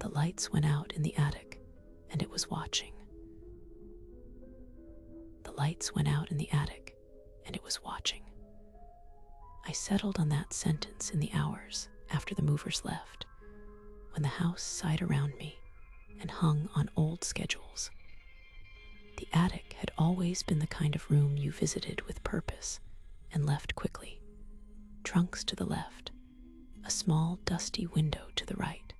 The lights went out in the attic, and it was watching. The lights went out in the attic, and it was watching. I settled on that sentence in the hours after the movers left, when the house sighed around me and hung on old schedules. The attic had always been the kind of room you visited with purpose and left quickly. Trunks to the left, a small dusty window to the right,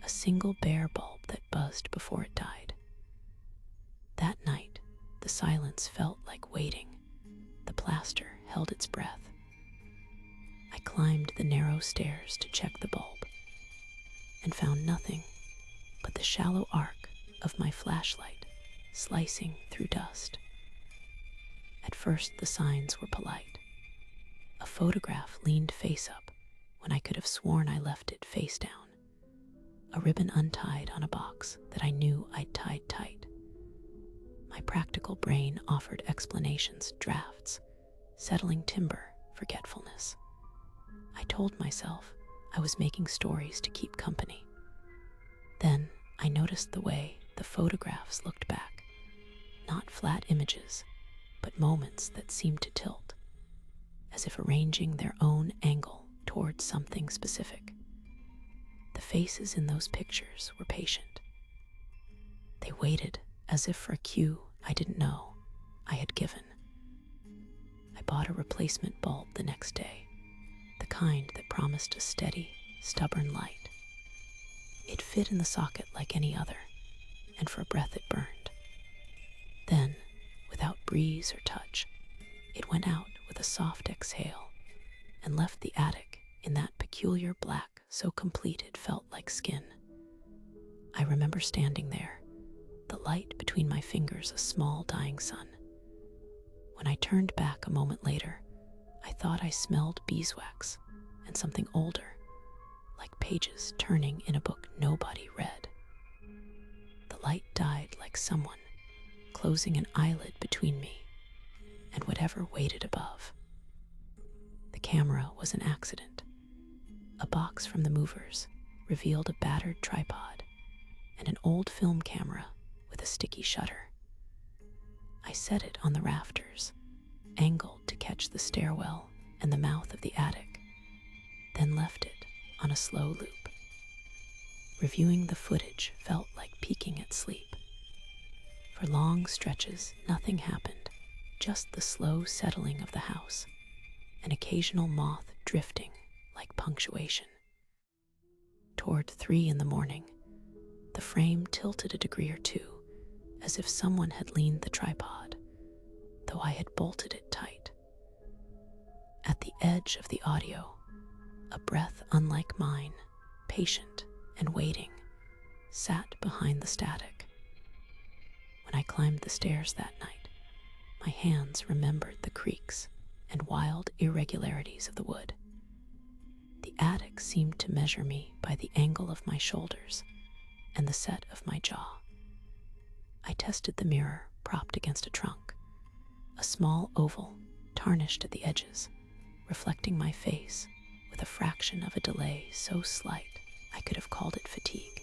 a single bare bulb that buzzed before it died. That night, the silence felt like waiting. The plaster held its breath. I climbed the narrow stairs to check the bulb and found nothing but the shallow arc of my flashlight slicing through dust. At first, the signs were polite. A photograph leaned face up when I could have sworn I left it face down. A ribbon untied on a box that I knew I'd tied tight. My practical brain offered explanations, drafts, settling timber, forgetfulness. I told myself I was making stories to keep company. Then I noticed the way the photographs looked back, not flat images, but moments that seemed to tilt, as if arranging their own angle towards something specific. The faces in those pictures were patient. They waited as if for a cue I didn't know I had given. I bought a replacement bulb the next day, the kind that promised a steady, stubborn light. It fit in the socket like any other, and for a breath it burned. Then, without breeze or touch, it went out with a soft exhale and left the attic in that peculiar black so complete it felt like skin. I remember standing there, the light between my fingers a small dying sun. When I turned back a moment later, I thought I smelled beeswax and something older, like pages turning in a book nobody read. The light died like someone closing an eyelid between me and whatever waited above. The camera was an accident. A box from the movers revealed a battered tripod and an old film camera with a sticky shutter. I set it on the rafters, angled to catch the stairwell and the mouth of the attic, then left it on a slow loop. Reviewing the footage felt like peeking at sleep. For long stretches, nothing happened, just the slow settling of the house, an occasional moth drifting like punctuation. Toward 3 a.m, the frame tilted a degree or two, as if someone had leaned the tripod, though I had bolted it tight. At the edge of the audio, a breath unlike mine, patient and waiting, sat behind the static. When I climbed the stairs that night, my hands remembered the creaks and wild irregularities of the wood. The attic seemed to measure me by the angle of my shoulders and the set of my jaw. I tested the mirror propped against a trunk, a small oval tarnished at the edges, reflecting my face with a fraction of a delay so slight I could have called it fatigue.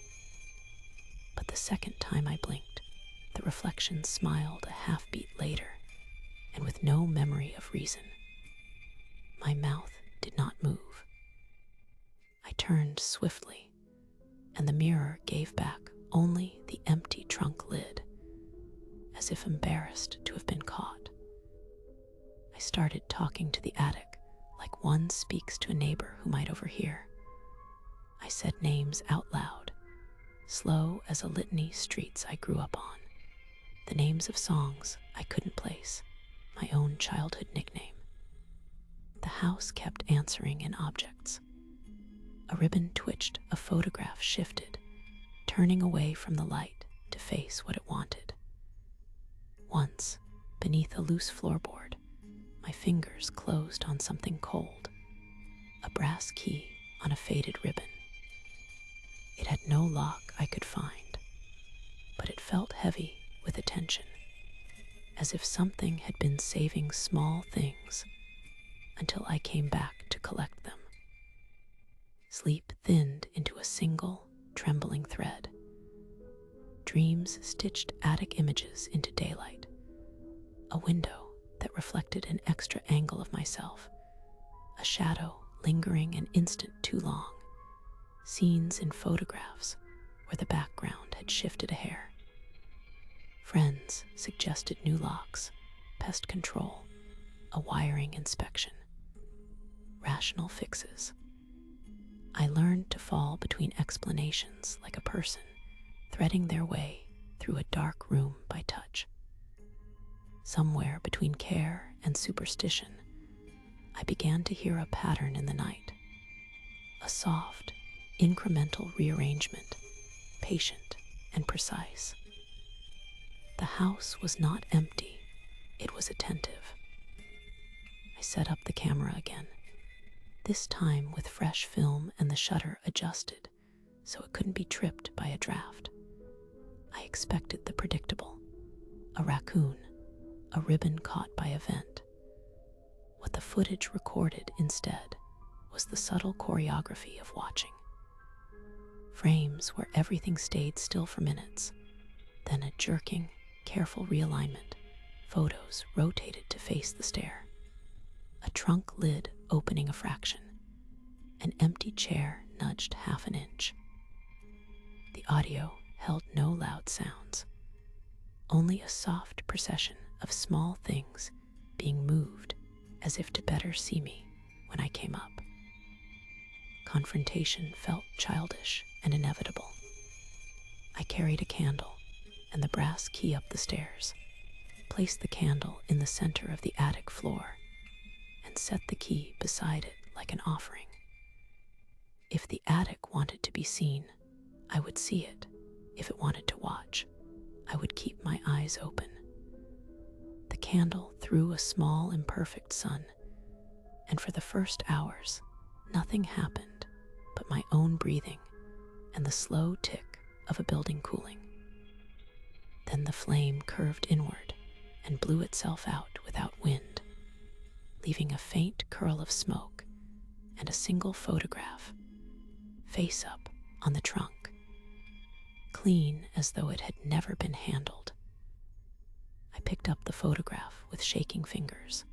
But the second time I blinked, the reflection smiled a half-beat later, and with no memory of reason. My mouth did not move. I turned swiftly, and the mirror gave back only the empty trunk lid, as if embarrassed to have been caught. I started talking to the attic like one speaks to a neighbor who might overhear. I said names out loud, slow as a litany streets I grew up on, the names of songs I couldn't place, my own childhood nickname. The house kept answering in objects. A ribbon twitched, a photograph shifted, turning away from the light to face what it wanted. Once, beneath a loose floorboard, my fingers closed on something cold, a brass key on a faded ribbon. It had no lock I could find, but it felt heavy with attention, as if something had been saving small things until I came back to collect them. Sleep thinned into a single, trembling thread. Dreams stitched attic images into daylight. A window that reflected an extra angle of myself. A shadow lingering an instant too long. Scenes in photographs where the background had shifted a hair. Friends suggested new locks, pest control, a wiring inspection. Rational fixes. I learned to fall between explanations like a person threading their way through a dark room by touch. Somewhere between care and superstition, I began to hear a pattern in the night. A soft, incremental rearrangement, patient and precise. The house was not empty, it was attentive. I set up the camera again, this time with fresh film and the shutter adjusted so it couldn't be tripped by a draft. I expected the predictable: a raccoon, a ribbon caught by a vent. What the footage recorded instead was the subtle choreography of watching. Frames where everything stayed still for minutes, then a jerking, careful realignment. Photos rotated to face the stair. A trunk lid opening a fraction. An empty chair nudged half an inch. The audio held no loud sounds, only a soft procession of small things being moved as if to better see me when I came up. Confrontation felt childish and inevitable. I carried a candle and the brass key up the stairs, placed the candle in the center of the attic floor, and set the key beside it like an offering. If the attic wanted to be seen, I would see it. If it wanted to watch, I would keep my eyes open. The candle threw a small, imperfect sun, and for the first hours, nothing happened but my own breathing and the slow tick of a building cooling. Then the flame curved inward and blew itself out without wind, leaving a faint curl of smoke and a single photograph, face up on the trunk, clean as though it had never been handled. I picked up the photograph with shaking fingers.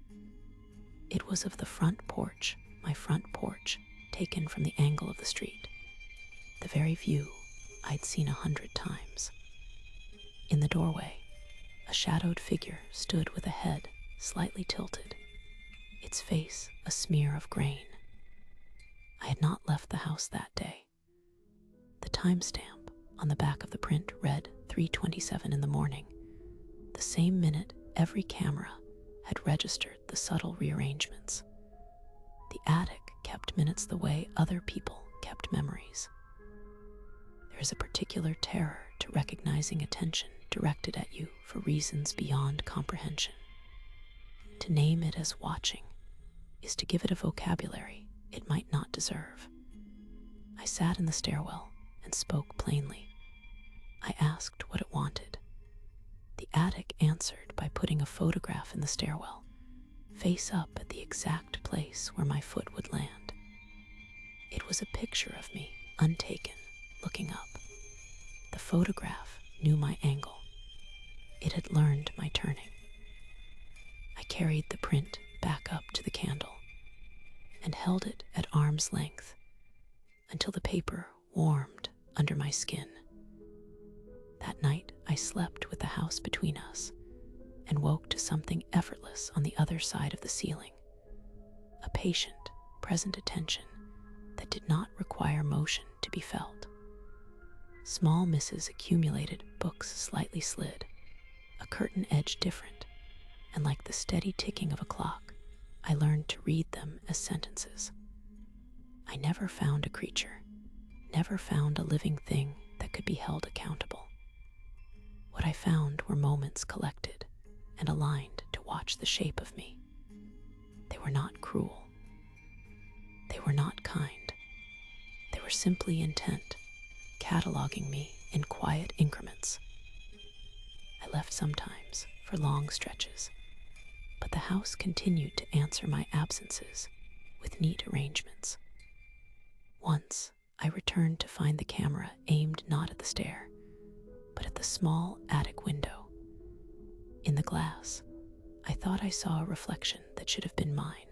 It was of the front porch, my front porch, taken from the angle of the street, the very view I'd seen 100 times. In the doorway, a shadowed figure stood with a head slightly tilted, its face a smear of grain. I had not left the house that day. The timestamp on the back of the print read 3:27 in the morning, the same minute every camera had registered the subtle rearrangements. The attic kept minutes the way other people kept memories. There is a particular terror to recognizing attention directed at you for reasons beyond comprehension. To name it as watching is to give it a vocabulary it might not deserve. I sat in the stairwell and spoke plainly. I asked what it wanted. The attic answered by putting a photograph in the stairwell, face up at the exact place where my foot would land. It was a picture of me, untaken, looking up. The photograph knew my angle. It had learned my turning. I carried the print back up to the candle and held it at arm's length until the paper warmed under my skin. That night, I slept with the house between us and woke to something effortless on the other side of the ceiling. A patient, present attention that did not require motion to be felt. Small misses accumulated, books slightly slid, a curtain edge different, and like the steady ticking of a clock, I learned to read them as sentences. I never found a creature, never found a living thing that could be held accountable. What I found were moments collected and aligned to watch the shape of me. They were not cruel. They were not kind. They were simply intent, cataloging me in quiet increments. I left sometimes for long stretches, but the house continued to answer my absences with neat arrangements. Once I returned turned to find the camera aimed not at the stair, but at the small attic window. In the glass, I thought I saw a reflection that should have been mine,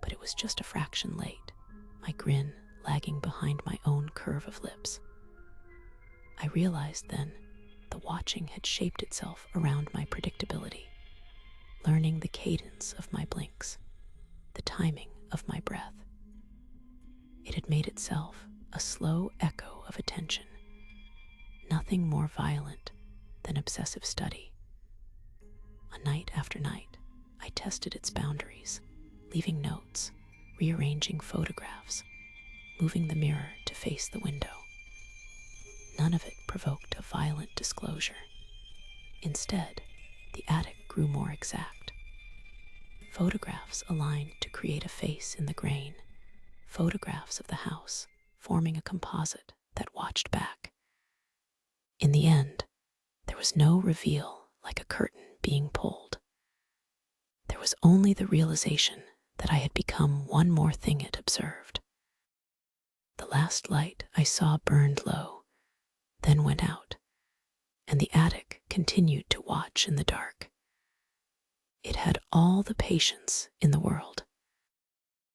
but it was just a fraction late, my grin lagging behind my own curve of lips. I realized then the watching had shaped itself around my predictability, learning the cadence of my blinks, the timing of my breath. It had made itself a slow echo of attention, nothing more violent than obsessive study. Night after night, I tested its boundaries, leaving notes, rearranging photographs, moving the mirror to face the window. None of it provoked a violent disclosure. Instead, the attic grew more exact. Photographs aligned to create a face in the grain, photographs of the house forming a composite that watched back. In the end, there was no reveal like a curtain being pulled. There was only the realization that I had become one more thing it observed. The last light I saw burned low, then went out, and the attic continued to watch in the dark. It had all the patience in the world,